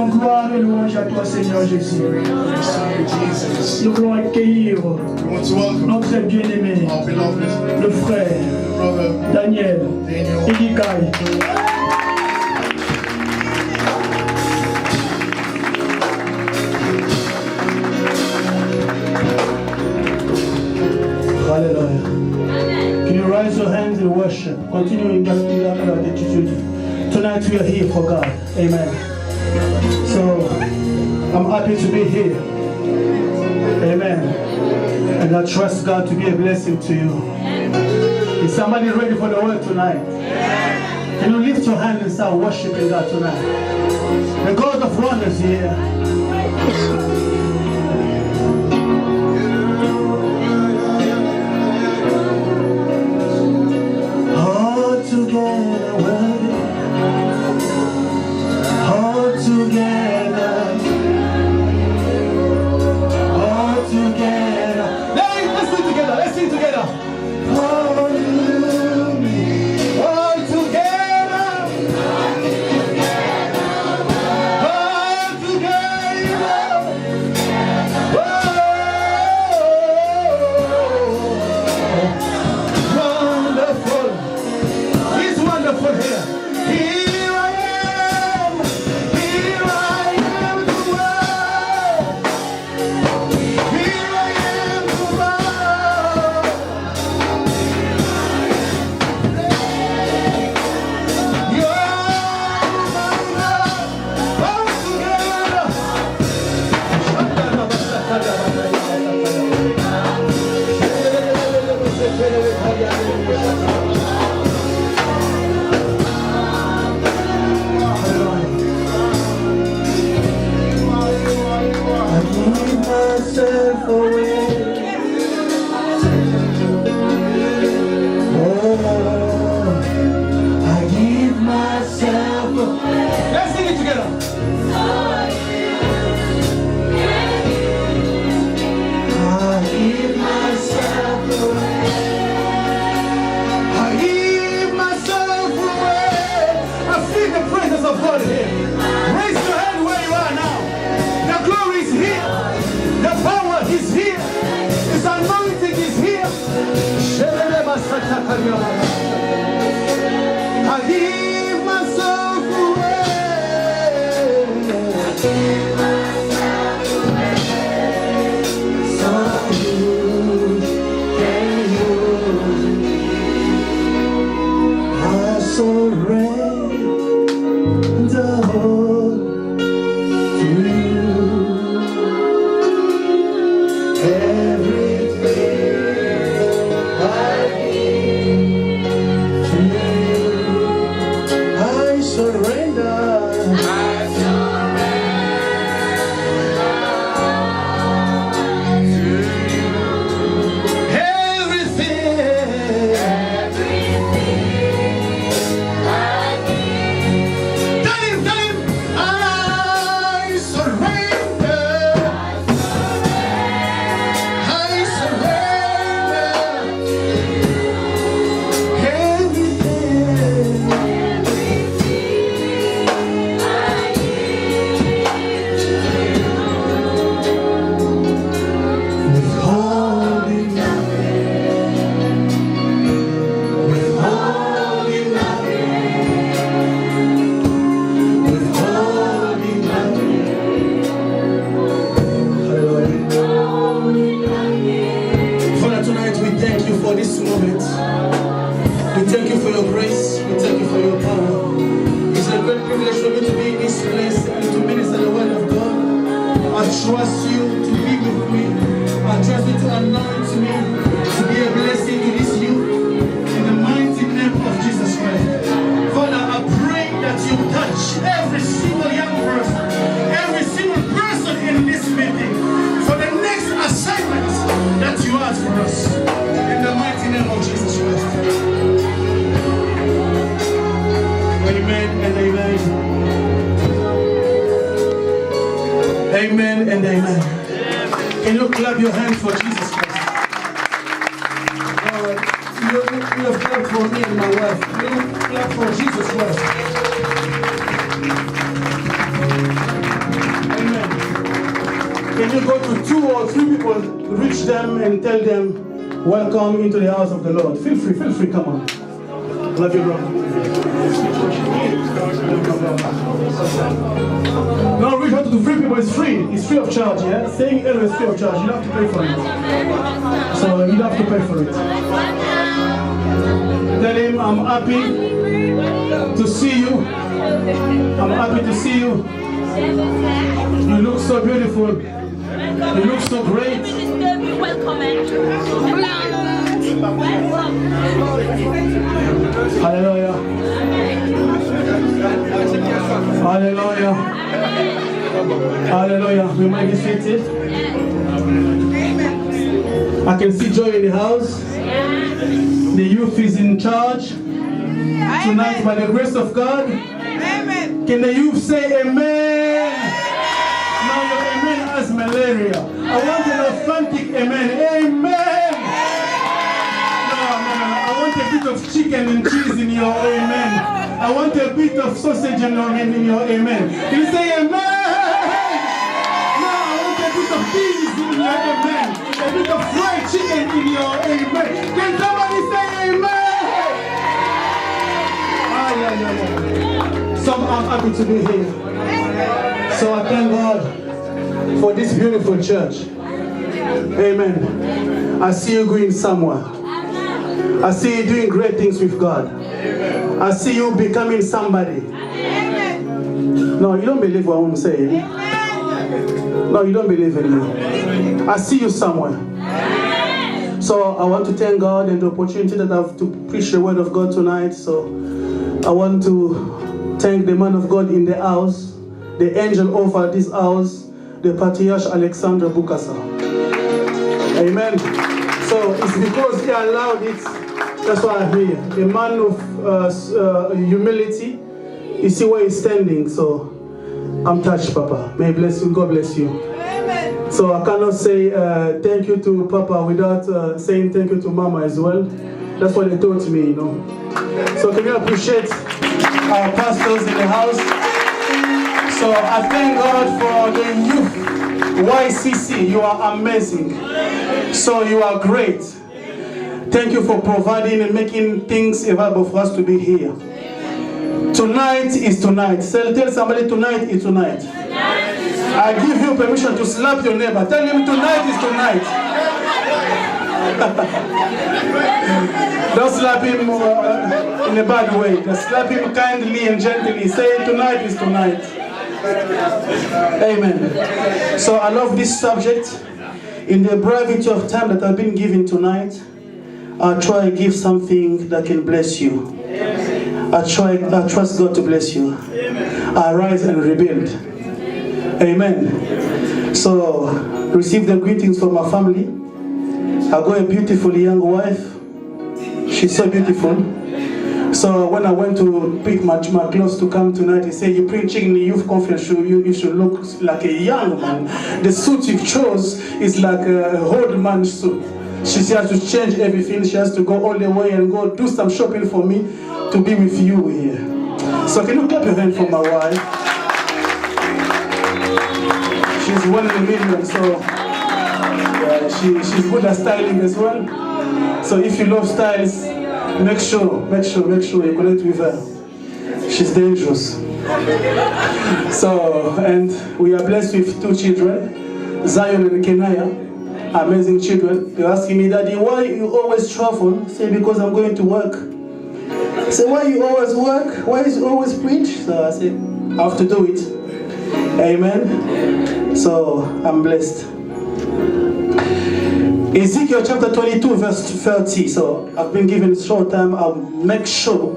rendons gloire et louange à toi, Seigneur Jésus. Nous voulons accueillir notre bien-aimé, le frère Daniel Idikai. Hallelujah. Can you raise your hands in worship? Continue in gratitude. Tonight we are here for God. Amen. So I'm happy to be here. Amen. And I trust God to be a blessing to you. Is somebody ready for the word tonight? Can you lift your hand and start worshiping God tonight? The God of wonders here. All together worthy. All together. All together. Let's sing together. Let's sing together. All together. All together. Wonderful. He's wonderful here. Here I am. Here I am to work. Here I am to love. You're my love. All together. I give myself away. Oh, I give myself away. Let's sing it together. I give myself away. I give myself away. I feel the presence of God here. Raise your hand where you are now. The glory is here. The power is here. His anointing is here. I give myself away. So you can use me. I surrender all to you. Everything I give to you. I surrender. Trust you to be with me. I trust you to anoint me to be a blessing to this youth in the mighty name of Jesus Christ. Father, I pray that you touch every single young person, every single person in this meeting for the next assignment that you have for us in the mighty name of Jesus Christ. Amen and amen. Amen and amen. Can you clap your hands for Jesus Christ? You have clapped for me and my wife. You clap for Jesus Christ. Can you go to 2 or 3 people, reach them and tell them, welcome into the house of the Lord. Feel free, come on. Love you, bro. No, reach out to 3 people, it's free. It's free of charge, yeah? Saying hello is free of charge. You don't have to pay for it. So you don't have to pay for it. Tell him, I'm happy to see you. I'm happy to see you. You look so beautiful. You look so great. Hallelujah. Hallelujah. Hallelujah. We might be seated. I can see joy in the house. The youth is in charge. Tonight, by the grace of God. Can the youth say amen? Now your amen has malaria. I want an authentic amen. Amen. No. I want a bit of chicken and cheese in your amen. I want a bit of sausage in your amen. Can you say amen? No, I want a bit of beans in your amen. A bit of fried chicken in your amen. Can somebody say amen? So I'm happy to be here. So I thank God for this beautiful church. Amen. I see you going somewhere. I see you doing great things with God. I see you becoming somebody. No, you don't believe what I'm saying. No, you don't believe in me. I see you somewhere. So I want to thank God and the opportunity that I have to preach the word of God tonight. So I want to thank the man of God in the house, the angel over this house, the Patriarch Alexander Bukasa. Amen. So it's because he allowed it. That's why I'm here. A man of humility. You see where he's standing. So I'm touched, Papa. May bless you. God bless you. Amen. So I cannot say thank you to Papa without saying thank you to Mama as well. That's what they taught me, you know. So can you appreciate our pastors in the house? So I thank God for the youth. YCC, you are amazing. So you are great. Thank you for providing and making things available for us to be here. Tonight is tonight. Tell somebody tonight is tonight. I give you permission to slap your neighbor. Tell him tonight is tonight. Don't slap him in a bad way. Just slap him kindly and gently. Say tonight is tonight. Amen. So I love this subject. In the brevity of time that I've been given tonight, I'll try to give something that can bless you. I trust God to bless you. Arise and rebuild. Amen. So receive the greetings from my family. I got a beautiful young wife. She's so beautiful. So when I went to pick my clothes to come tonight, he said, you're preaching in the youth conference, you should look like a young man. The suit you chose is like a old man's suit. She has to change everything. She has to go all the way and go do some shopping for me to be with you here. So can you clap your hand for my wife? She's 1 in a million, so she's good at styling as well. So if you love styles, make sure you connect with her. She's dangerous. So, and we are blessed with 2 children, Zion and Kenaya. Amazing children. They're asking me, Daddy, why you always travel? I say, because I'm going to work. I say, why you always work? Why you always preach? So I say, I have to do it. Amen. So I'm blessed. Ezekiel chapter 22 verse 30. So I've been given a short time. I'll make sure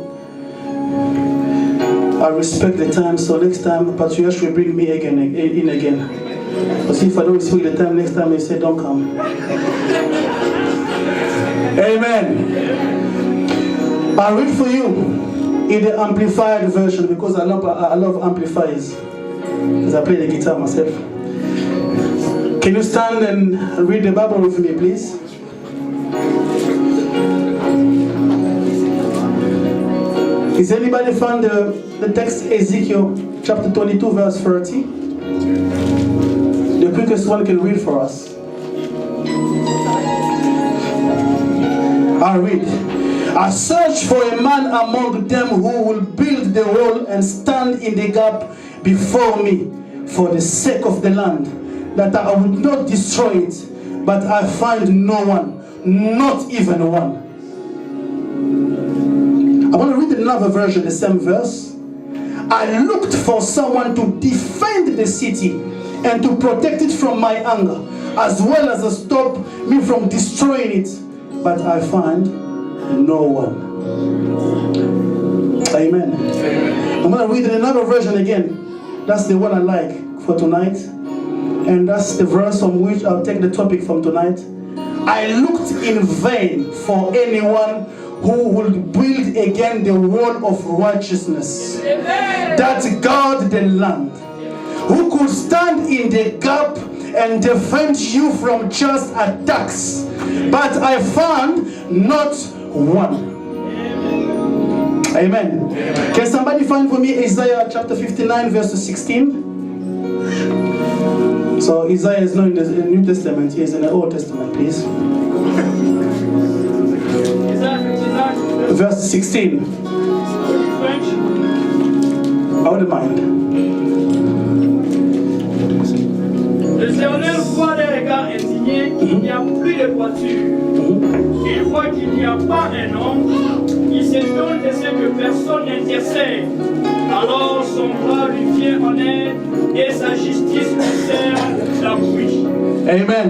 I respect the time. So next time, Patriarch will bring me in again. Because if I don't respect the time, next time he say, don't come. Amen. I'll read for you in the amplified version because I love amplifiers. Because I play the guitar myself. Can you stand and read the Bible with me, please? Is anybody found the text Ezekiel chapter 22 verse 30? The quickest one can read for us. I read. I search for a man among them who will build the wall and stand in the gap before me for the sake of the land, that I would not destroy it, but I find no one, not even one. I want to read another version, the same verse. I looked for someone to defend the city and to protect it from my anger, as well as to stop me from destroying it, but I find no one. Amen. I'm going to read another version again. That's the one I like for tonight. And that's the verse from which I'll take the topic from tonight. I looked in vain for anyone who would build again the wall of righteousness that guard the land, who could stand in the gap and defend you from just attacks. But I found not one. Amen. Can somebody find for me Isaiah chapter 59 verse 16? So Isaiah is not in the New Testament, he is in the Old Testament, please. Verse 16. I wouldn't mind. L'Éternel voit les regards indignés, il n'y a plus de voiture. Il voit qu'il n'y a pas un homme, il s'étonne de ce que personne n'intercède. Alors son bras lui vient en aide et sa justice lui sert d'appui. Amen.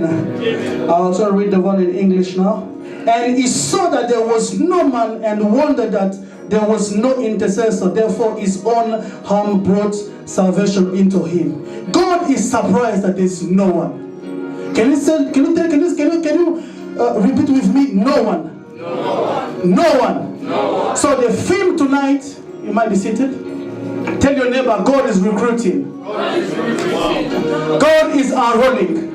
I'll also read the one in English now. And he saw that there was no man and wondered that there was no intercessor. Therefore his own harm brought salvation into him. God is surprised that there's no one. Can you repeat with me? No one. No one. So the theme tonight, you might be seated. Tell your neighbor, God is recruiting. God is enrolling.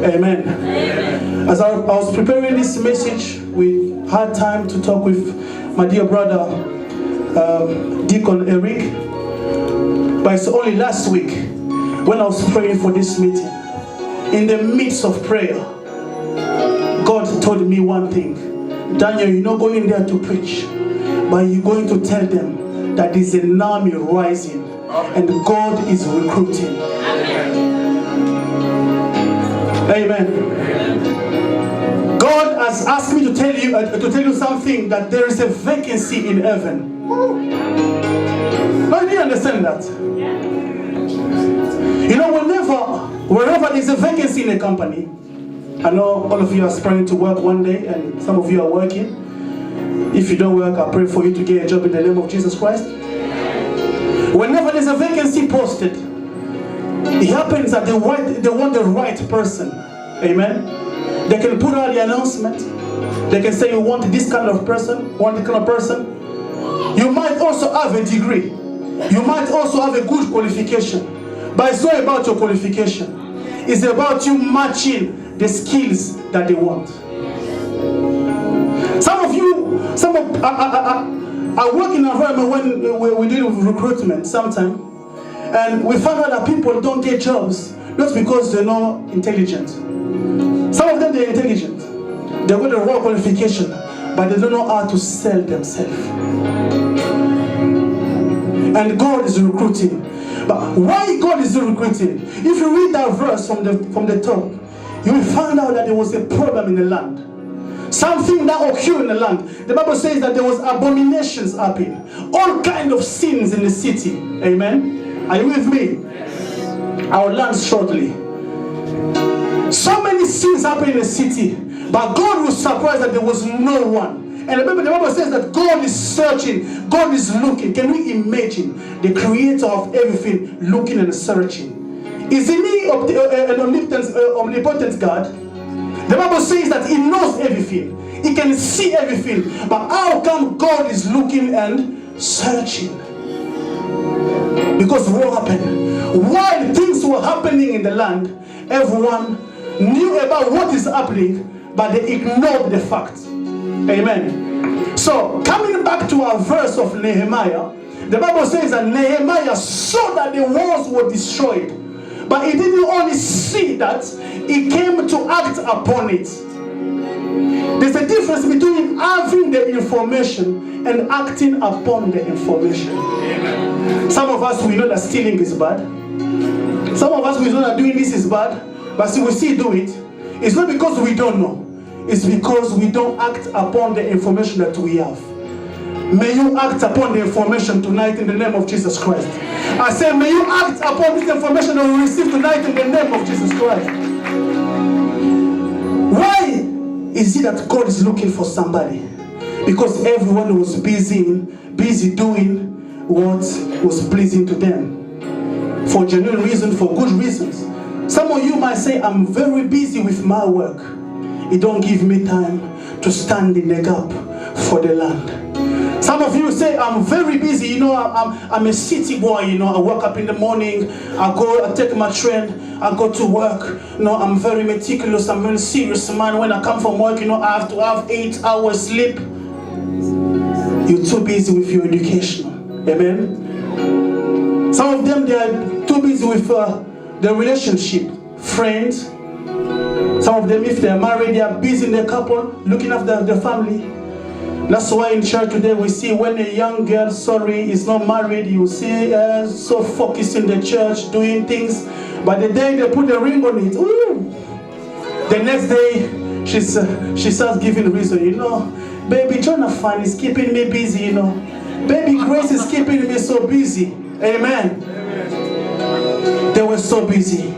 Amen. As I was preparing this message, we had time to talk with my dear brother, Deacon Eric. But it's only last week when I was praying for this meeting. In the midst of prayer, God told me one thing. Daniel, you're not going there to preach, but you're going to tell them that there's an army rising and God is recruiting. Amen. God has asked me to tell you something, that there is a vacancy in heaven. Now, do you understand that? You know, wherever there's a vacancy in a company, I know all of you are aspiring to work one day, and some of you are working. If you don't work, I pray for you to get a job in the name of Jesus Christ. Whenever there's a vacancy posted, it happens that they want the right person. Amen. They can put out the announcement. They can say you want this kind of person, want this kind of person. You might also have a degree. You might also have a good qualification. But it's not about your qualification. It's about you matching the skills that they want. I work in an environment when we deal with recruitment sometimes, and we find out that people don't get jobs just because they're not intelligent. Some of them, they're intelligent. They've got the raw qualification, but they don't know how to sell themselves. And God is recruiting. But why God is recruiting? If you read that verse from the top, you will find out that there was a problem in the land. Something that occurred in the land. The Bible says that there was abominations happening. All kind of sins in the city. Amen? Are you with me? Yes. I will land shortly. So many sins happened in the city, but God was surprised that there was no one. And remember, the Bible says that God is searching, God is looking. Can we imagine the creator of everything looking and searching? Isn't he an omnipotent God? The Bible says that he knows everything. He can see everything. But how come God is looking and searching? Because what happened? While things were happening in the land, everyone knew about what is happening, but they ignored the fact. Amen. So, coming back to our verse of Nehemiah, The Bible says that Nehemiah saw that the walls were destroyed. But he didn't only see that, he came to act upon it. There's a difference between having the information and acting upon the information. Amen. Some of us, we know that stealing is bad. Some of us, we know that doing this is bad. But we still do it. It's not because we don't know. It's because we don't act upon the information that we have. May you act upon the information tonight in the name of Jesus Christ. I say, may you act upon this information that we receive tonight in the name of Jesus Christ. Why is it that God is looking for somebody? Because everyone was busy doing what was pleasing to them. For genuine reasons, for good reasons. Some of you might say, I'm very busy with my work. It don't give me time to stand in the gap for the land. Some of you say, I'm very busy, I'm a city boy, I wake up in the morning, I take my train, I go to work, I'm very meticulous, I'm very serious man. When I come from work, I have to have 8 hours sleep. You're too busy with your education. Amen? Some of them, they are too busy with their relationship, friends. Some of them, if they are married, they are busy in their couple, looking after their family. That's why in church today we see when a young girl, is not married, you see her so focused in the church, doing things. But the day they put a ring on it, the next day she starts giving reason, baby Jonathan is keeping me busy, Baby Grace is keeping me so busy. Amen. They were so busy.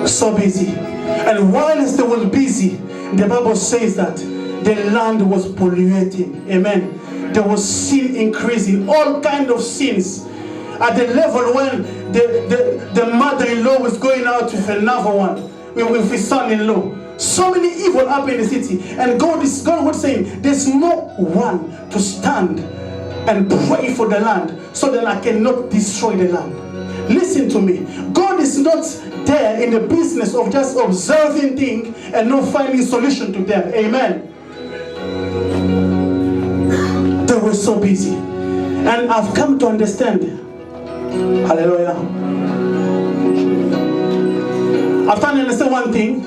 So busy. And whilst they were busy, the Bible says that the land was polluting. Amen. There was sin increasing, all kind of sins. At the level when the mother-in-law was going out with another one, with his son-in-law. So many evil happened in the city. And God was saying, there's no one to stand and pray for the land so that I cannot destroy the land. Listen to me. God is not there in the business of just observing things and not finding solution to them. Amen. They were so busy. And I've come to understand. Hallelujah. I've come to understand one thing.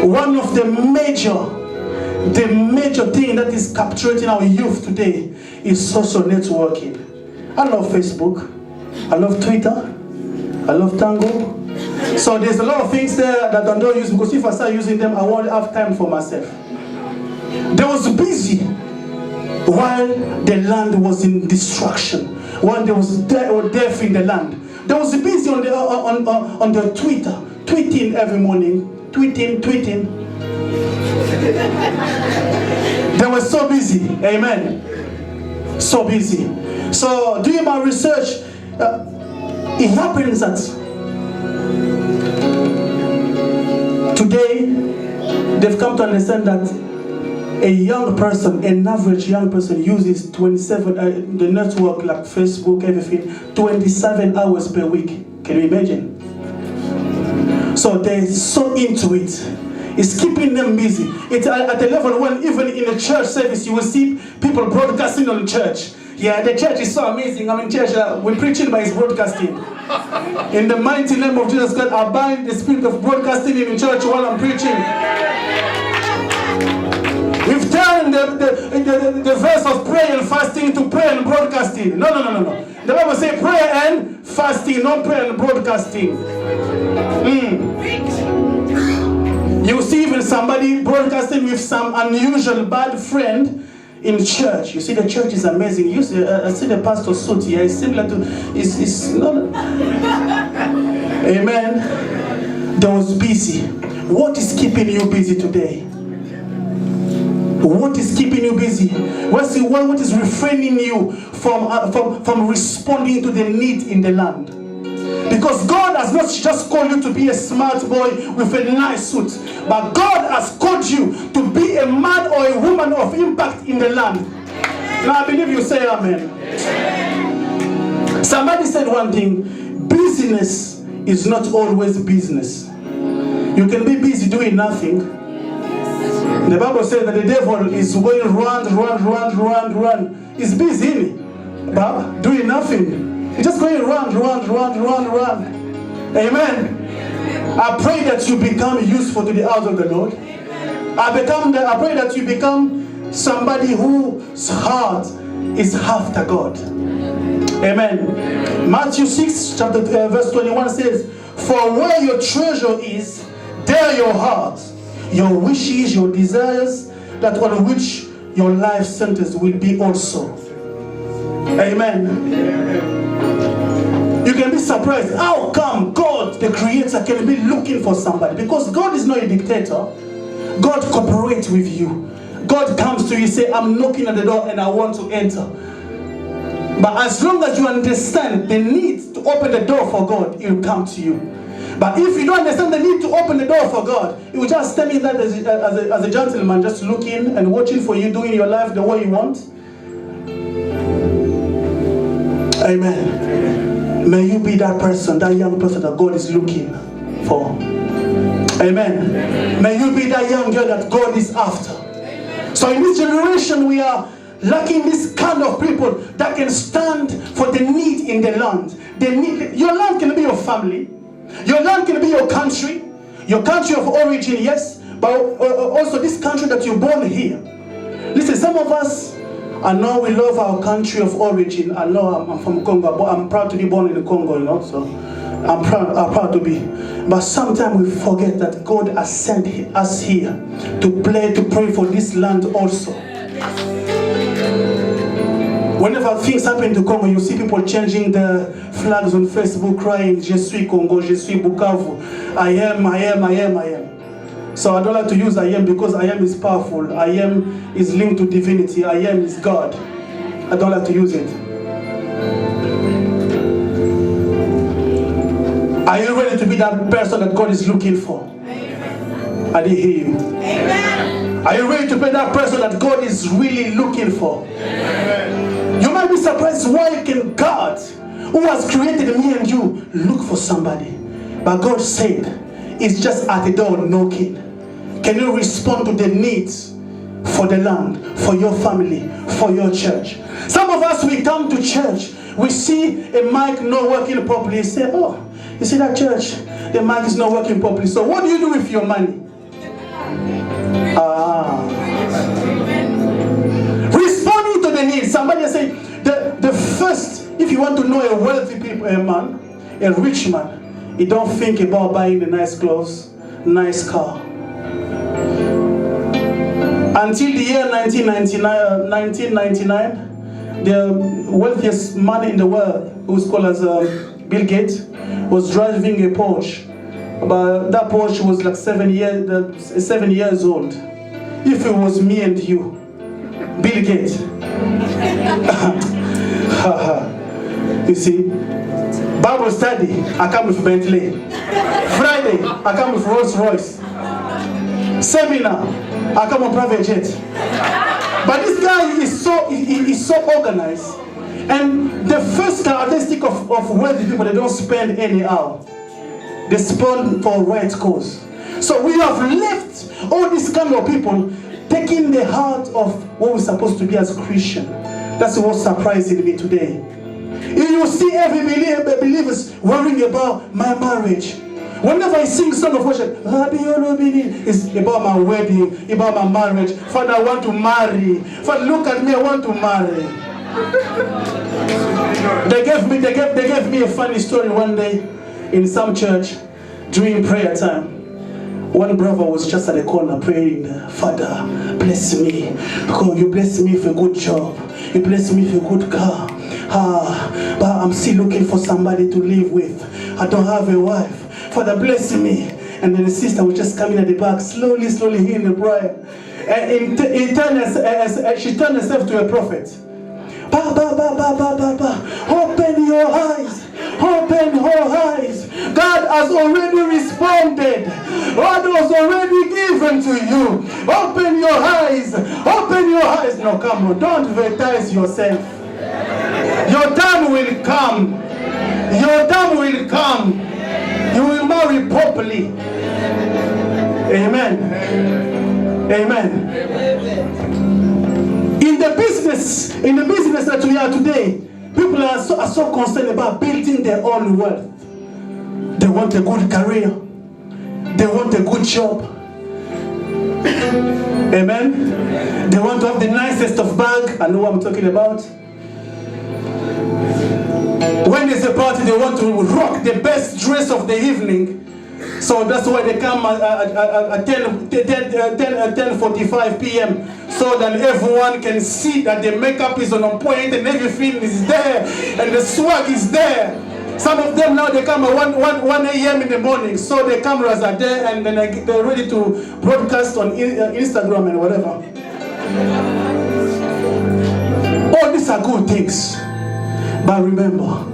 One of the major thing that is capturing our youth today is social networking. I love Facebook. I love Twitter. I love Tango. So there's a lot of things there that I don't use because if I start using them, I won't have time for myself. They was busy while the land was in destruction. While there was death in the land. They was busy on the Twitter, tweeting every morning, tweeting. They were so busy. Amen. So busy. So doing my research, it happens that today they've come to understand that an average young person uses 27 the network like Facebook, everything, 27 hours per week. Can you imagine? So they're so into it. It's keeping them busy. It's at a level when even in a church service you will see people broadcasting on church. Yeah, the church is so amazing. I'm in church, we're preaching by his broadcasting. In the mighty name of Jesus Christ, I bind the spirit of broadcasting in church while I'm preaching. We've turned the verse of prayer and fasting to prayer and broadcasting. No. The Bible says prayer and fasting, not prayer and broadcasting. You see even somebody broadcasting with some unusual bad friend in church. You see the church is amazing. You see, I see the pastor's suit here. It's similar to, it's not. Amen. They was busy. What is keeping you busy today? What is keeping you busy? What is refraining you from responding to the need in the land? Because God has not just called you to be a smart boy with a nice suit, but God has called you to be a man or a woman of impact in the land. Now I believe you say amen. Somebody said one thing, business is not always business. You can be busy doing nothing. The Bible says that the devil is going run. He's busy, but doing nothing. He's just going run. Amen. I pray that you become useful to the house of the Lord. I pray that you become somebody whose heart is after God. Amen. Matthew 6, verse 21 says, "For where your treasure is, there your heart, your wishes, your desires, that on which your life centers will be also." Amen. You can be surprised. How come God, the Creator, can be looking for somebody? Because God is not a dictator. God cooperates with you. God comes to you and says, "I'm knocking at the door and I want to enter." But as long as you understand the need to open the door for God, He will come to you. But if you don't understand the need to open the door for God, He will just stand in that as a gentleman, just looking and watching for you, doing your life the way you want. Amen. May you be that person, that young person that God is looking for. Amen. May you be that young girl that God is after. So in this generation, we are lacking this kind of people that can stand for the need in the land. Your land can be your family. Your land can be your country of origin, yes, but also this country that you're born here. Listen, some of us, I know we love our country of origin. I know I'm from Congo, but I'm proud to be born in the Congo, so I'm proud to be. But sometimes we forget that God has sent us here to pray for this land also. Whenever things happen to Congo, you see people changing the flags on Facebook, crying, "Je suis Congo, je suis Bukavu, I am." So I don't like to use I am because I am is powerful. I am is linked to divinity. I am is God. I don't like to use it. Are you ready to be that person that God is looking for? I didn't hear you. Amen. Are you ready to be that person that God is really looking for? Amen. You might be surprised, why can God, who has created me and you, look for somebody? But God said, it's just at the door knocking. Can you respond to the needs for the land, for your family, for your church? Some of us, we come to church, we see a mic not working properly, say, "Oh, you see that church, the mic is not working properly. So what do you do with your money?" Responding to the needs. Somebody say, the first, if you want to know a wealthy people, a man, a rich man, he don't think about buying the nice clothes, nice car. Until the year 1999, the wealthiest man in the world, who's called as Bill Gates, was driving a Porsche. But that Porsche was like 7 years old. If it was me and you, Bill Gates. You see, Bible study, I come with Bentley. Friday, I come with Rolls Royce. Seminar, I come on private jet. But this guy is so organized. And the first characteristic of wealthy people, they don't spend anyhow. They spend for right cause. So we have left all these kind of people taking the heart of what we're supposed to be as Christian. That's what's surprising me today. You see every believers worrying about my marriage. Whenever I sing song of worship, it's about my wedding, about my marriage. Father, I want to marry. Father, look at me, I want to marry. They gave me a funny story one day in some church during prayer time. One brother was just at the corner praying, "Father, bless me. Oh, you bless me with a good job. You bless me with a good car. But I'm still looking for somebody to live with. I don't have a wife. Father, bless me." And then the sister was just coming at the back, slowly hearing the prayer. And she turned herself to a prophet. Open your eyes. Open your eyes. God has already responded. God was already given to you. Open your eyes. Open your eyes. No, come on. Don't advertise yourself. Your time will come. Your time will come. You will marry properly. Amen. Amen. In the business that we are today, people are so concerned about building their own wealth. They want a good career. They want a good job. Amen. They want to have the nicest of bag. I know what I'm talking about. When there's a party, they want to rock the best dress of the evening. So that's why they come at 10:45 p.m. so that everyone can see that the makeup is on point and everything is there and the swag is there. Some of them now, they come at 1 a.m. in the morning, so the cameras are there and then they're ready to broadcast on Instagram and whatever. All these are good things. But remember,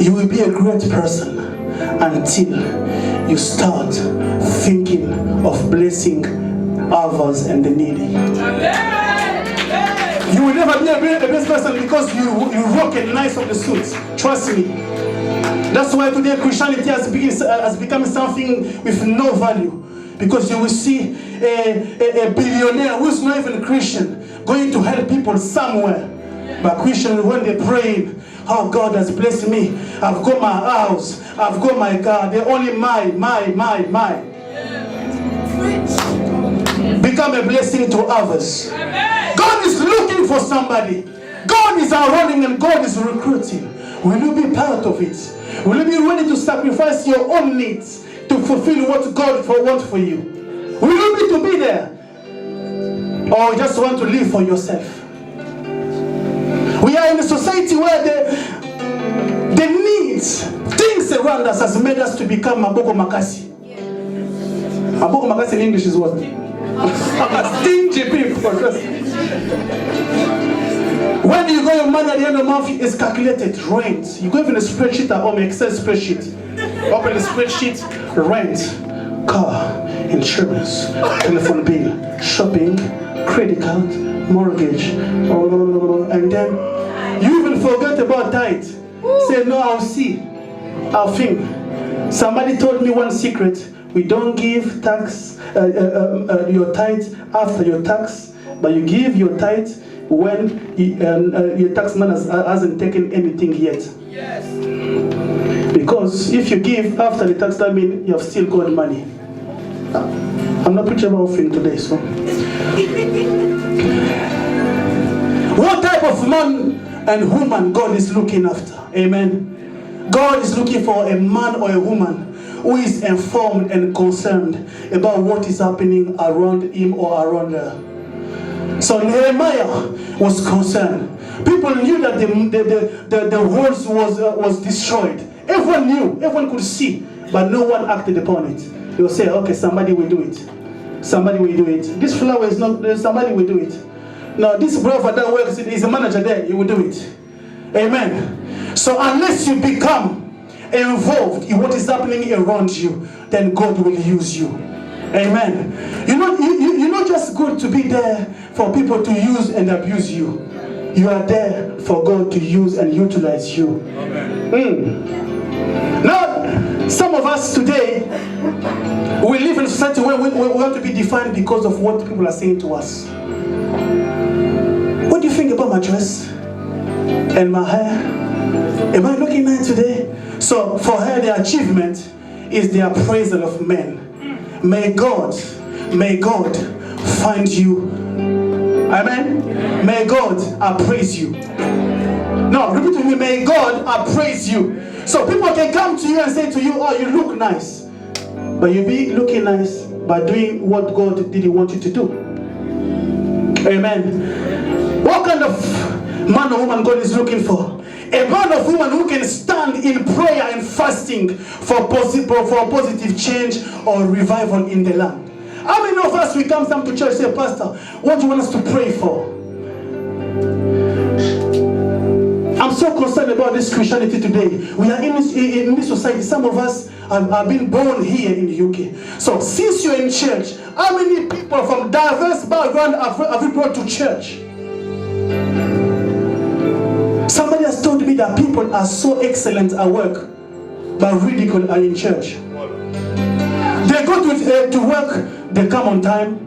you will be a great person until you start thinking of blessing others and the needy. You will never be a best person because you rock a nice of the suits. Trust me. That's why today Christianity has become something with no value. Because you will see a billionaire who's not even Christian going to help people somewhere. But Christians, when they pray, oh, God has blessed me. I've got my house. I've got my car. They're only my. Become a blessing to others. God is looking for somebody. God is running and God is recruiting. Will you be part of it? Will you be ready to sacrifice your own needs to fulfill what God wants for you? Will you need to be there? Or just want to live for yourself? We are in a society where the needs, things around us has made us to become Maboko Makasi. Maboko Makasi in English is what? Stingy people. When you go your money at the end of the month, it's calculated. Rent. You go even a spreadsheet at home, Excel spreadsheet. Open the spreadsheet, rent, car, insurance, telephone bill, shopping, credit card, mortgage, and then you even forget about tithe. Say, no, I'll see. I'll think. Somebody told me one secret. We don't give tax, your tithe after your tax, but you give your tithe when your tax man hasn't taken anything yet. Yes. Because if you give after the tax, that means you have still got money. I'm not preaching about offering today, so. What type of man and woman God is looking after? Amen. God is looking for a man or a woman who is informed and concerned about what is happening around him or around her. So Nehemiah was concerned. People knew that the walls was destroyed. Everyone knew, everyone could see, but no one acted upon it. They will say, okay, somebody will do it. Somebody will do it. This flower is not, somebody will do it. Now, this brother that works, is a manager there, he will do it. Amen. So unless you become involved in what is happening around you, then God will use you. Amen. You're not just good to be there for people to use and abuse you. You are there for God to use and utilize you. Amen. Now, some of us today, we live in a society where we want to be defined because of what people are saying to us. What do you think about my dress and my hair? Am I looking nice today? So for her, the achievement is the appraisal of men. May God find you. Amen. May God appraise you. No, repeat with me. May God appraise you. So people can come to you and say to you, oh, you look nice. But you be looking nice by doing what God didn't want you to do. Amen. What kind of man or woman God is looking for? A man or woman who can stand in prayer and fasting for positive change or revival in the land. How many of us, we come to church and say, Pastor, what do you want us to pray for? I'm so concerned about this Christianity today. We are in this society. Some of us have been born here in the UK. So since you're in church, how many people from diverse backgrounds have you brought to church? Somebody has told me that people are so excellent at work, but ridiculed are in church. They go to work, they come on time,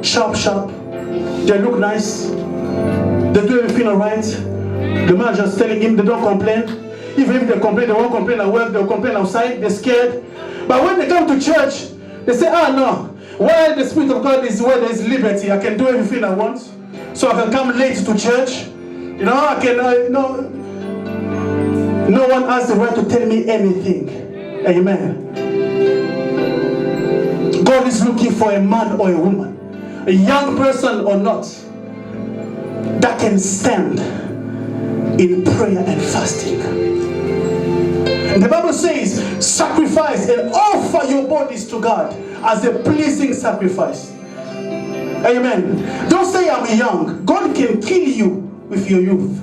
sharp. They look nice. They do everything alright. The man just telling him they don't complain. Even if they complain, they won't complain at work, they'll complain outside, they're scared. But when they come to church, they say, no. While the Spirit of God is where there is liberty, I can do everything I want. So I can come late to church. You know, I can, no one has the right to tell me anything. Amen. God is looking for a man or a woman, a young person or not, that can stand in prayer and fasting. And the Bible says, sacrifice and offer your bodies to God as a pleasing sacrifice. Amen. Don't say I'm young. God can kill you with your youth.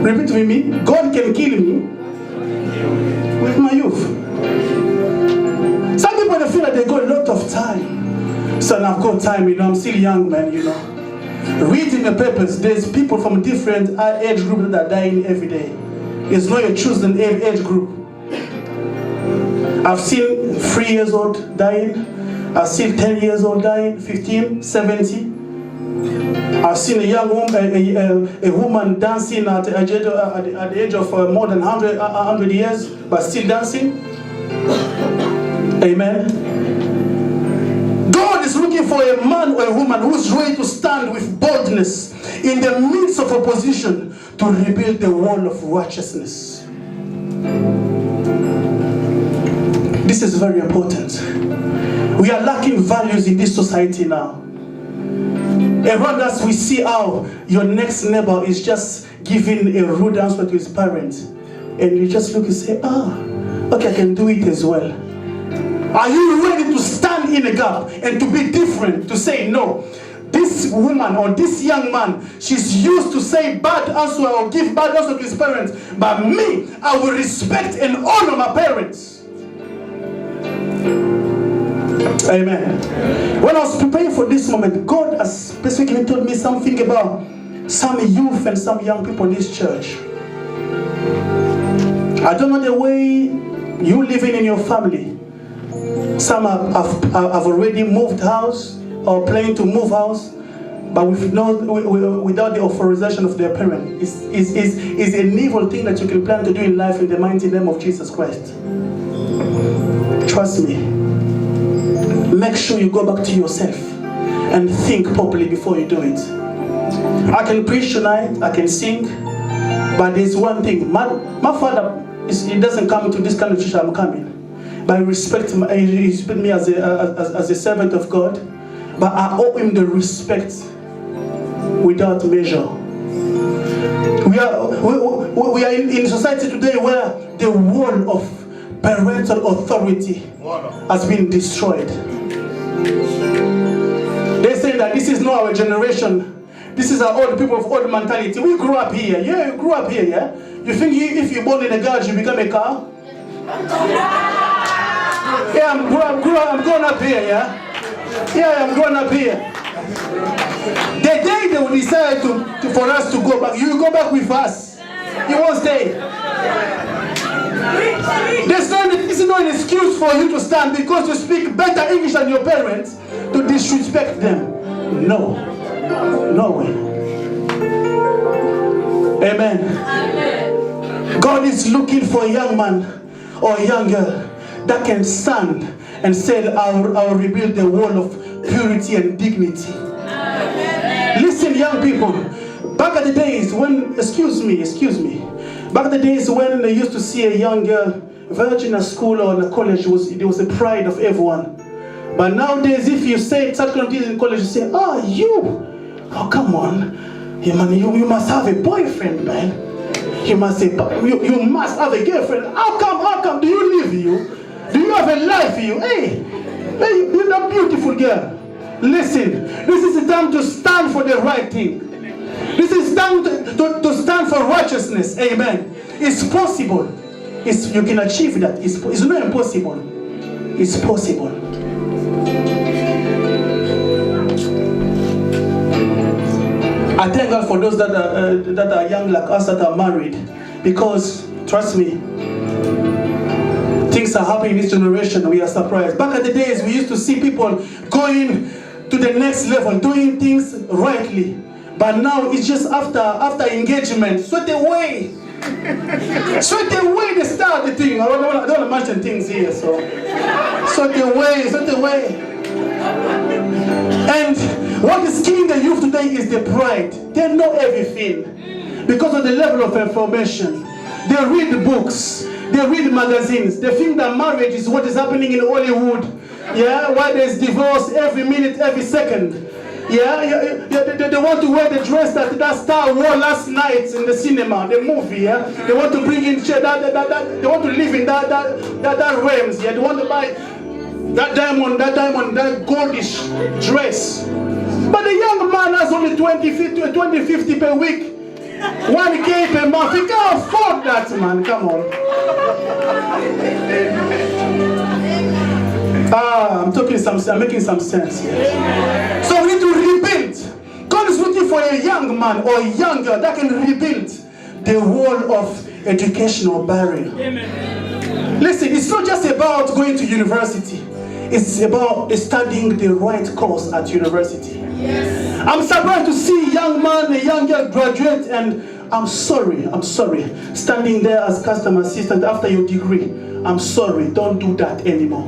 Repeat with me. God can kill me with my youth. Some people they feel like they got a lot of time. Son, I've got time, I'm still young, man, Reading the papers, there's people from different age groups that are dying every day. It's not your chosen age group. I've seen 3 years old dying. I've seen 10 years old dying, 15, 70. I've seen a young woman, a woman dancing at the age of more than 100 years, but still dancing. Amen. God is looking for a man or a woman who's ready to stand with boldness in the midst of opposition to rebuild the wall of righteousness. This is very important. We are lacking values in this society now. Around us, we see how your next neighbor is just giving a rude answer to his parents. And you just look and say, okay, I can do it as well. Are you ready to stand in a gap and to be different, to say, no, this woman or this young man, she's used to say bad answer or give bad answer to his parents, but me, I will respect and honor my parents. Amen. When I was preparing for this moment, God has specifically told me something about some youth and some young people in this church. I don't know the way you living in your family. Some have already moved house or planning to move house, but without the authorization of their parent. It's an evil thing that you can plan to do in life in the mighty name of Jesus Christ. Trust me. Make sure you go back to yourself and think properly before you do it. I can preach tonight, I can sing, but there's one thing. My father, he doesn't come to this kind of church I'm coming. But he respects me as a servant of God. But I owe him the respect without measure. We are in society today where the wall of parental authority has been destroyed. They say that this is not our generation. This is our old people of old mentality. We grew up here. Yeah, you grew up here, yeah? You think if you're born in a garage, you become a car? Yeah, I'm growing up here, yeah? Yeah, I'm growing up here. The day they will decide for us to go back, you go back with us. You won't stay. This is not an excuse for you to stand because you speak better English than your parents to disrespect them. No. No way. Amen. God is looking for a young man or a young girl that can stand and say, I will rebuild the wall of purity and dignity. Listen, young people, back at the days when, excuse me, back at the days when they used to see a young girl virgin at school or in a college, it was a pride of everyone. But nowadays, if you say such kind of things in college, you say, oh, come on, you must have a boyfriend, man. You must say, you must have a girlfriend. How come? Do you live you? Do you have a life you? Hey, you're a beautiful girl. Listen, this is the time to stand for the right thing. This is time to stand for righteousness. Amen. It's possible. You can achieve that. It's not impossible. It's possible. I thank God for those that are young like us that are married, because trust me, Things are happening in this generation, we are surprised. Back in the days, we used to see people going to the next level, doing things rightly. But now it's just after engagement, straight away they start the thing. I don't want to mention things here, so straight away. And what is killing the youth today is the pride. They know everything because of the level of information. They read books, they read magazines. They think that marriage is what is happening in Hollywood. Yeah, why there's divorce every minute, every second. Yeah, they want to wear the dress that star wore last night in the cinema, the movie. Yeah, they want to bring in they want to live in that realms. Yeah, they want to buy that diamond, that goldish dress. But the young man has only 20-50 per week, 1K per month. He can't afford that, man. Come on. I'm making some sense here. So we need to rebuild. God is looking for a young man or a young girl that can rebuild the wall of educational barrier. Amen. Listen, it's not just about going to university. It's about studying the right course at university. Yes. I'm surprised to see a young man, a young girl graduate, and I'm sorry, standing there as customer assistant after your degree. I'm sorry, don't do that anymore.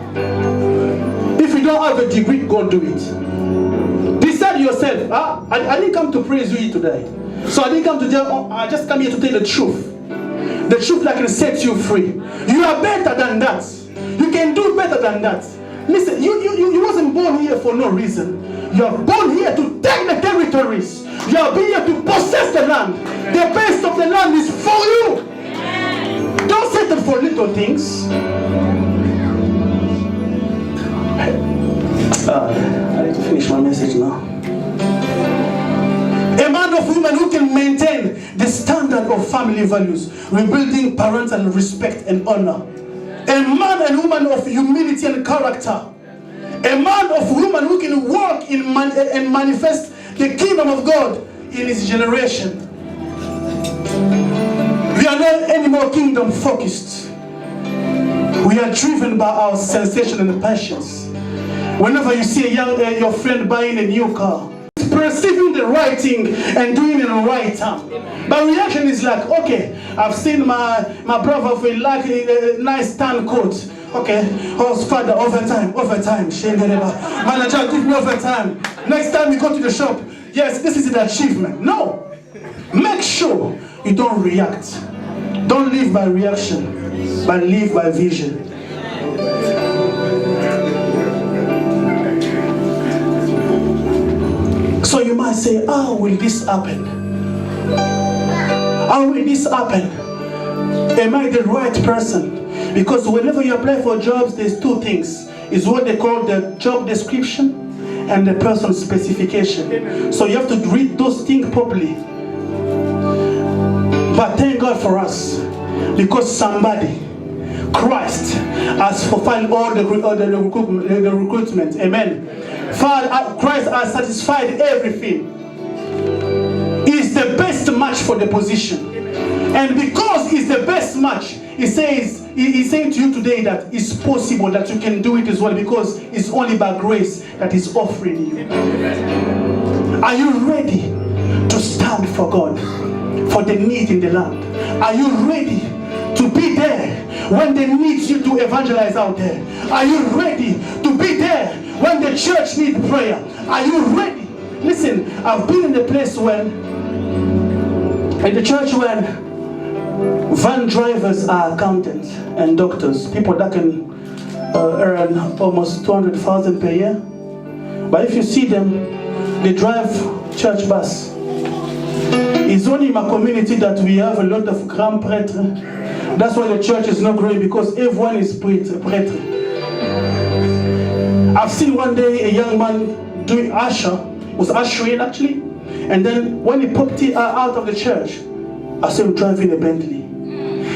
If you don't have a degree, go do it. Decide yourself. I didn't come to praise you today. So I didn't come to tell, I just come here to tell the truth. The truth that can set you free. You are better than that. You can do better than that. Listen, you wasn't born here for no reason. You are born here to take the territories. You are born here to possess the land. The best of the land is for you. Don't settle for little things. I need to finish my message now. A man or woman who can maintain the standard of family values, rebuilding parental respect and honor. A man and woman of humility and character. A man or woman who can walk and manifest the kingdom of God in his generation. We are not anymore kingdom focused. We are driven by our sensation and passions. Whenever you see your friend buying a new car, perceiving the right thing and doing it in the right time. But reaction is like, okay, I've seen my brother with like a nice tan coat. Okay, host father, overtime. Manager, give me overtime. Next time you go to the shop, yes, this is an achievement. No, make sure you don't react. Don't live by reaction, but live by vision. So you might say, how will this happen? How will this happen? Am I the right person? Because whenever you apply for jobs, there's two things. It's what they call the job description and the person specification. So you have to read those things properly. But thank God for us, because somebody, Christ, has fulfilled all the recruitment. Amen. Christ has satisfied everything. He is the best match for the position. And because he's the best match, he's saying to you today that it's possible that you can do it as well, because it's only by grace that he's offering you. Are you ready to stand for God, for the need in the land? Are you ready to be there when they need you to evangelize out there? Are you ready to be there when the church needs prayer? Are you ready? Listen, I've been in the place in the church when van drivers are accountants and doctors, people that can earn almost 200,000 per year. But if you see them, they drive church bus. It's only in my community that we have a lot of grand prêtres. That's why the church is not growing, because everyone is prêtre. I've seen one day a young man doing was ushering actually, and then when he popped out of the church, I saw him driving a Bentley.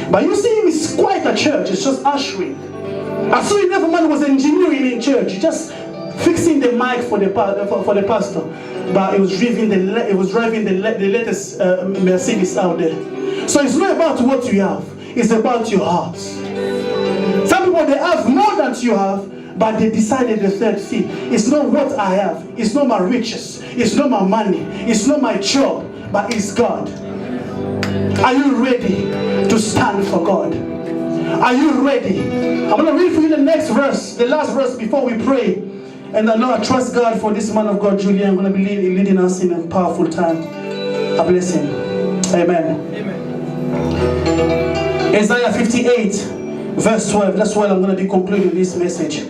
But you see him, it's quite a church, it's just ushering. I saw another man was engineering in church, just fixing the mic for the pastor. But he was driving the latest Mercedes out there. So it's not about what you have, it's about your heart. Some people people, they have more than you have, but they decided they said, see, it's not what I have, it's not my riches, it's not my money, it's not my job, but it's God. Are you ready to stand for God? Are you ready? I'm going to read for you the next verse, the last verse before we pray. And I know I trust God for this man of God, Julian. I'm going to be leading us in a powerful time. I bless him. Amen. Amen. Isaiah 58, verse 12. That's why I'm going to be concluding this message.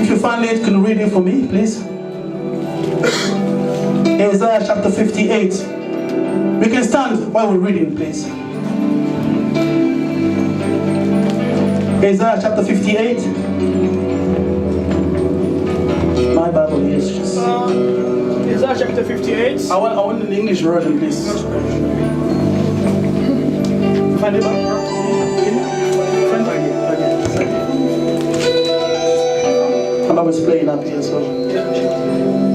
If you find it, can you read it for me, please? Isaiah chapter 58. We can stand while we're reading, please. Isaiah chapter 58. My Bible here is just... Isaiah chapter 58. I want an English version, please. Find it. My Bible's playing up here, so...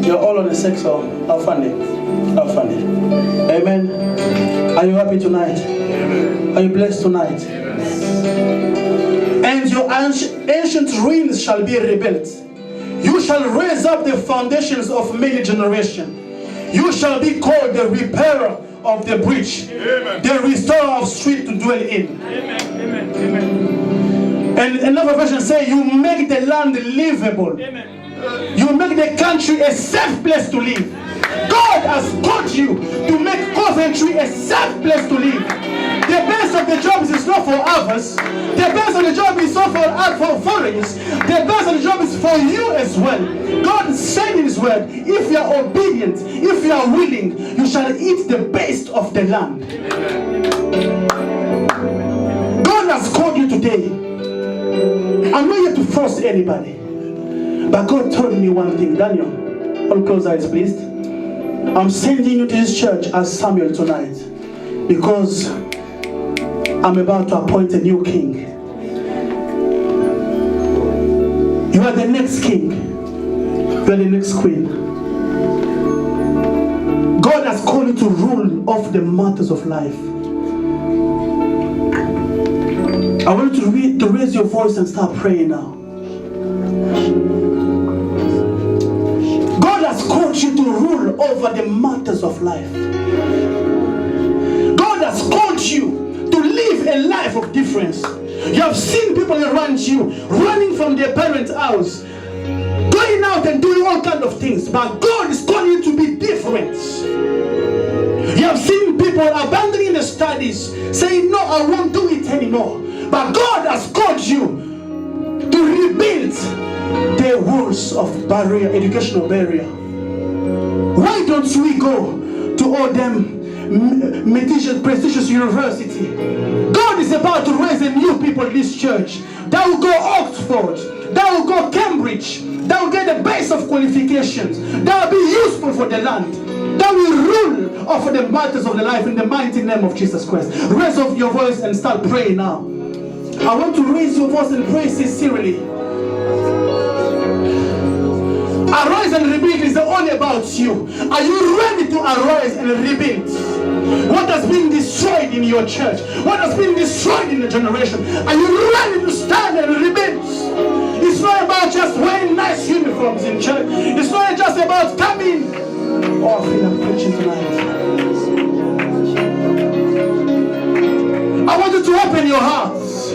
You're all on the sex, so I'll find it. I'll find it. Amen. Are you happy tonight? Amen. Are you blessed tonight? Amen. And your ancient ruins shall be rebuilt. You shall raise up the foundations of many generations. You shall be called the repairer of the breach, Amen. The restorer of street to dwell in. Amen. Amen. Amen. And another version say, you make the land livable. Amen. You make the country a safe place to live. God has called you to make Coventry a safe place to live. The best of the jobs is not for others. The best of the job is not for foreigners. The best of the job is for you as well. God said in His word, if you are obedient, if you are willing, you shall eat the best of the land. God has called you today. I'm not here to force anybody. But God told me one thing. Daniel, all close eyes please. I'm sending you to this church as Samuel tonight because I'm about to appoint a new king. You are the next king. You are the next queen. God has called you to rule over the matters of life. I want you to raise your voice and start praying now. God has called you to rule over the matters of life. God has called you to live a life of difference. You have seen people around you running from their parents' house, going out and doing all kinds of things, but God is calling you to be different. You have seen people abandoning the studies, saying, no, I won't do it anymore. But God has called you to rebuild the walls of barrier, educational barrier. Why don't we go to all them prestigious university? God is about to raise a new people in this church that will go Oxford, that will go Cambridge, that will get the base of qualifications, that will be useful for the land, that will rule over the matters of the life in the mighty name of Jesus Christ. Raise up your voice and start praying now. I want to raise your voice and pray sincerely. Arise and rebuild is only about you. Are you ready to arise and rebuild? What has been destroyed in your church? What has been destroyed in the generation? Are you ready to stand and rebuild? It's not about just wearing nice uniforms in church. It's not just about coming. Oh, I feel I'm preaching tonight. I want you to open your hearts.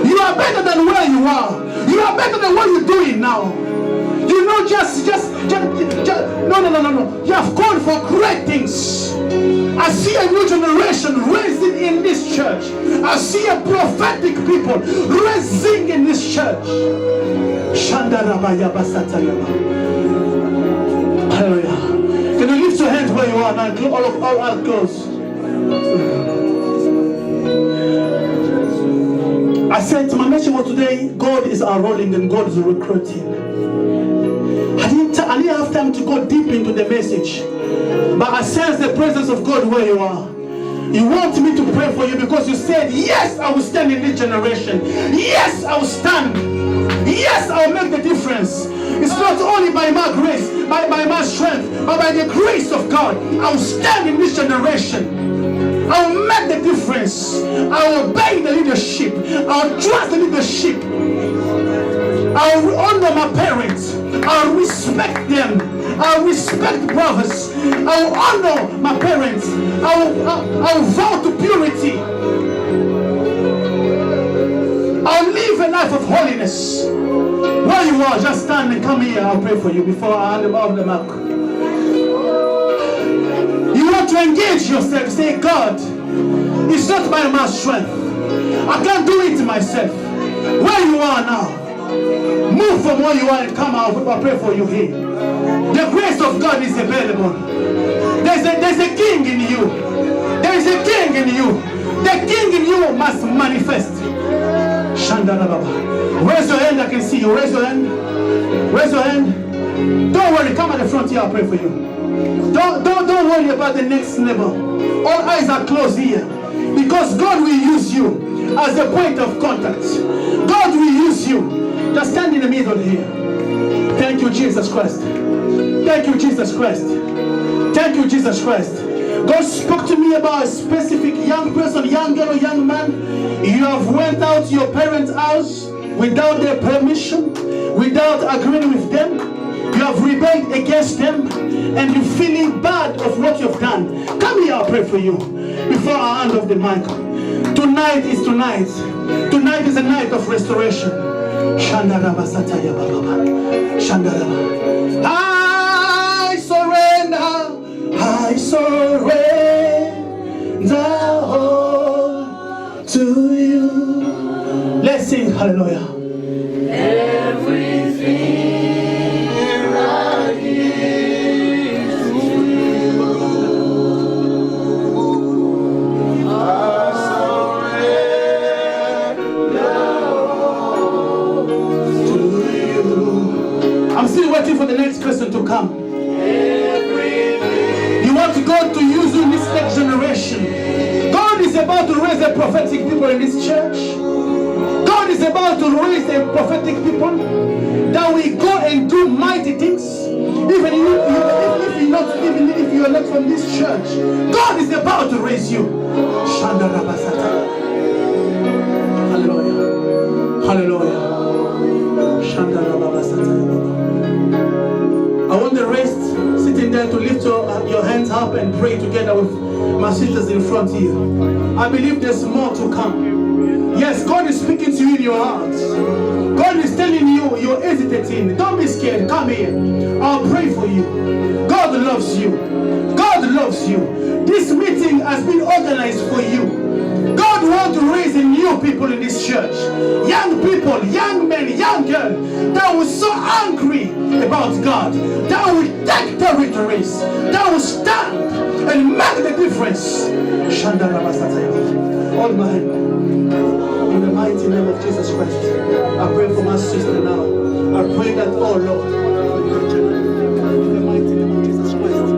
You are better than where you are. You are better than what you're doing now. You know, no. You have called for great things. I see a new generation raising in this church. I see a prophetic people raising in this church. Hallelujah. Can you lift your hands where you are now? All eyes closed. I said my message was today, God is enrolling and God is recruiting. I didn't have time to go deep into the message, but I sense the presence of God where you are. You want me to pray for you because you said, yes, I will stand in this generation. Yes, I will stand. Yes, I will make the difference. It's not only by my grace, by my strength, but by the grace of God. I will stand in this generation. I will make the difference. I will obey the leadership. I will trust the leadership. I will honor my parents. I will respect them. I will respect brothers. I will honor my parents. I will vow to purity. I'll live a life of holiness. Where you are, just stand and come here. I'll pray for you before I hand them off the mark. You want to engage yourself. Say, God, it's not by my strength. I can't do it myself. Where you are now, move from where you are and come out. I'll pray for you here. The grace of God is available. There's a king in you. There's a king in you. The king in you must manifest. Shandana Baba. Raise your hand, I can see you. Raise your hand. Raise your hand. Don't worry, come at the front here, I'll pray for you. Don't worry about the next level. All eyes are closed here. Because God will use you as a point of contact. God will use you. Just stand in the middle here. Thank you, Jesus Christ. Thank you, Jesus Christ. Thank you, Jesus Christ. God spoke to me about a specific young person, young girl or young man. You have went out to your parents' house without their permission, without agreeing with them. You have rebelled against them, and you're feeling bad of what you've done. Come here, I'll pray for you before I hand off the mic. Tonight is tonight. Tonight is a night of restoration. Shandaraba Sataya Baba. Shandaraba. I surrender. I surrender all to you. Let's sing hallelujah. I'm still waiting for the next person to come. You want God to use you in this next generation. God is about to raise a prophetic people in this church. God is about to raise a prophetic people that will go and do mighty things. Even if you are not from this church, God is about to raise you. Hallelujah. Hallelujah. I want the rest sitting there to lift your hands up and pray together with my sisters in front here. I believe there's more to come. Yes, God is speaking to you in your heart. God is telling you you're hesitating. Don't be scared. Come here. I'll pray for you. God loves you. God loves you. This meeting has been organized for you. God wants to raise a new people in this church. Young people, young men, young girls that were so angry about God, that will take territories, that will stand and make the difference. Hold my hand. In the mighty name of Jesus Christ, I pray for my sister now. I pray that, oh Lord, in the mighty name of Jesus Christ,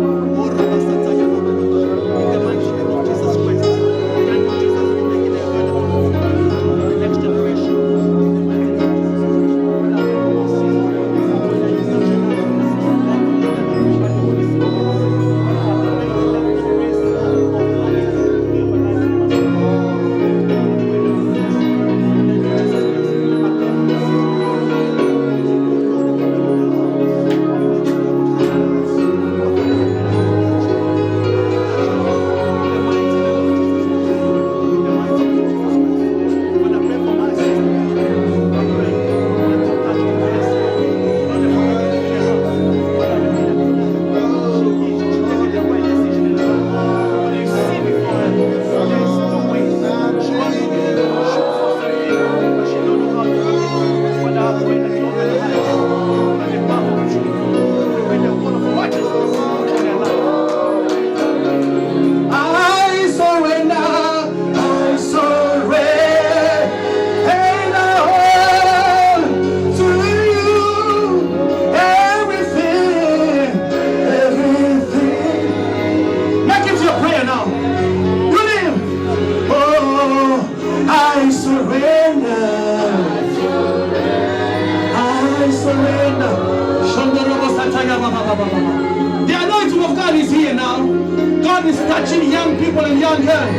God is touching young people and young girls.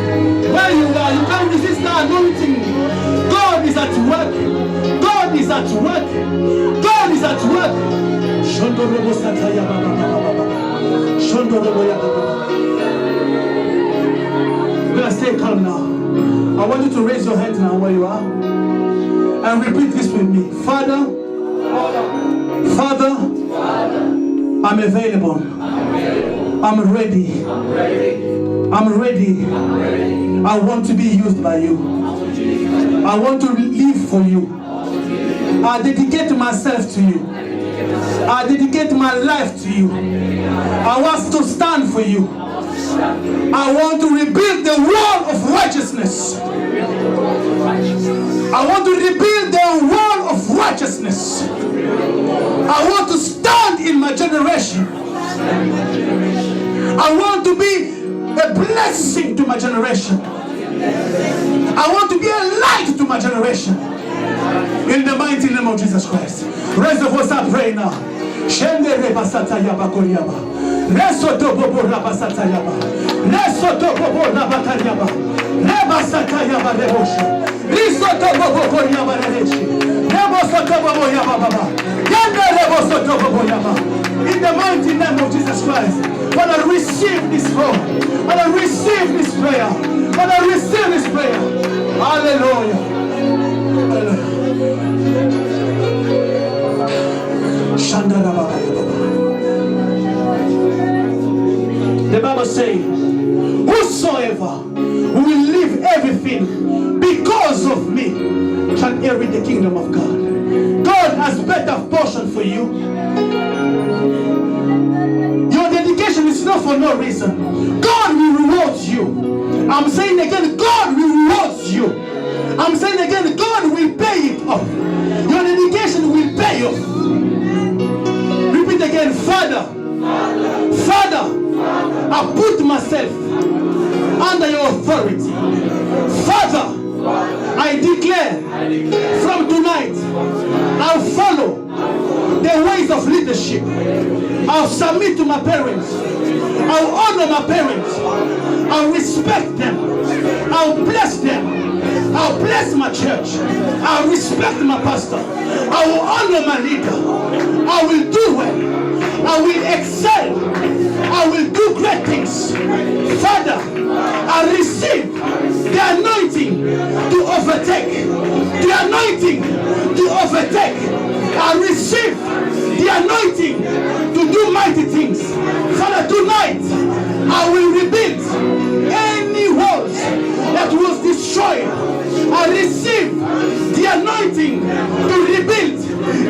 Where you are, you can't resist the anointing. God is at work. God is at work. God is at work. Shondorobo sataya baba baba. Shondorobo ya baba. We're gonna stay calm now. I want you to raise your hands now where you are and repeat this with me. Father, I'm available. I'm ready. I want to be used by you. I want to live for you. I dedicate myself to you. I dedicate my life to you. I want to stand for you. I want to rebuild the wall of righteousness. I want to rebuild the wall of righteousness. I want to stand in my generation. I want to be a blessing to my generation. I want to be a light to my generation. In the mighty name of Jesus Christ. Raise the voice and pray now. Reso to bobo rabasata yaba. Reso to bobo rabakariaba. Rebasata yaba rebosha. Riso to bobo koriaba rebeshi. Reboso to bobo yaba baba. Yanda reboso to bobo yaba. In the mighty name of Jesus Christ, Father, receive this hope. Father, receive this prayer. Father, receive this prayer. Hallelujah. Hallelujah. Shandara baba yaba. The Bible says, whosoever will leave everything because of me shall inherit the kingdom of God. God has better portion for you. Your dedication is not for no reason. God will reward you. I'm saying again, God will reward you. I'm saying again, God will pay it off. Your dedication will pay off. Repeat again, Father, I put myself under your authority. Father, I declare from tonight, I'll follow the ways of leadership. I'll submit to my parents. I'll honor my parents. I'll respect them. I'll bless them. I'll bless my church. I'll respect my pastor. I will honor my leader. I will do well. I will excel. I will do great things. Father, I receive the anointing to overtake. The anointing to overtake. I receive the anointing to do mighty things. Father, tonight I will rebuild any walls that was destroyed. I receive the anointing to rebuild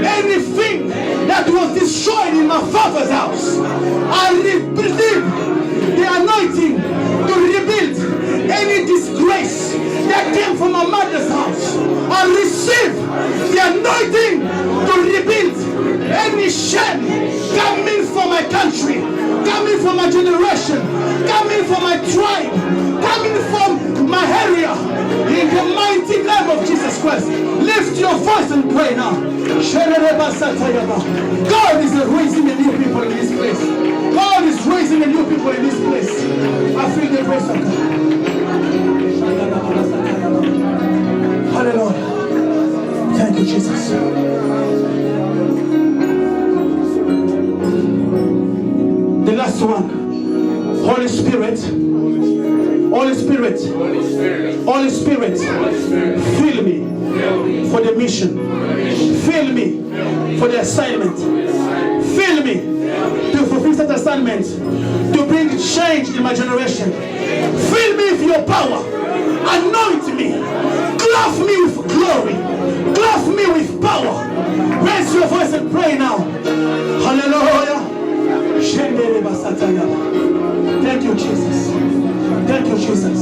anything that was destroyed in my father's house. I receive the anointing to rebuild any disgrace that came from my mother's house. I receive the anointing to rebuild any shame coming from my country, coming from my generation, coming from my tribe, coming from my area. In the mighty name of Jesus Christ, lift your voice and pray now. God is raising a new people in this place. God is raising a new people in this place. I feel the grace of God. Hallelujah. Thank you, Jesus. The last one. Holy Spirit. Holy Spirit. Holy Spirit. Fill me for the mission. Fill me for the assignment. Fill me to fulfill that assignment, to bring change in my generation. Fill me with your power. Anoint me. Clothe me with glory. Clothe me with power. Raise your voice and pray now. Hallelujah. Thank you, Jesus. Thank you, Jesus.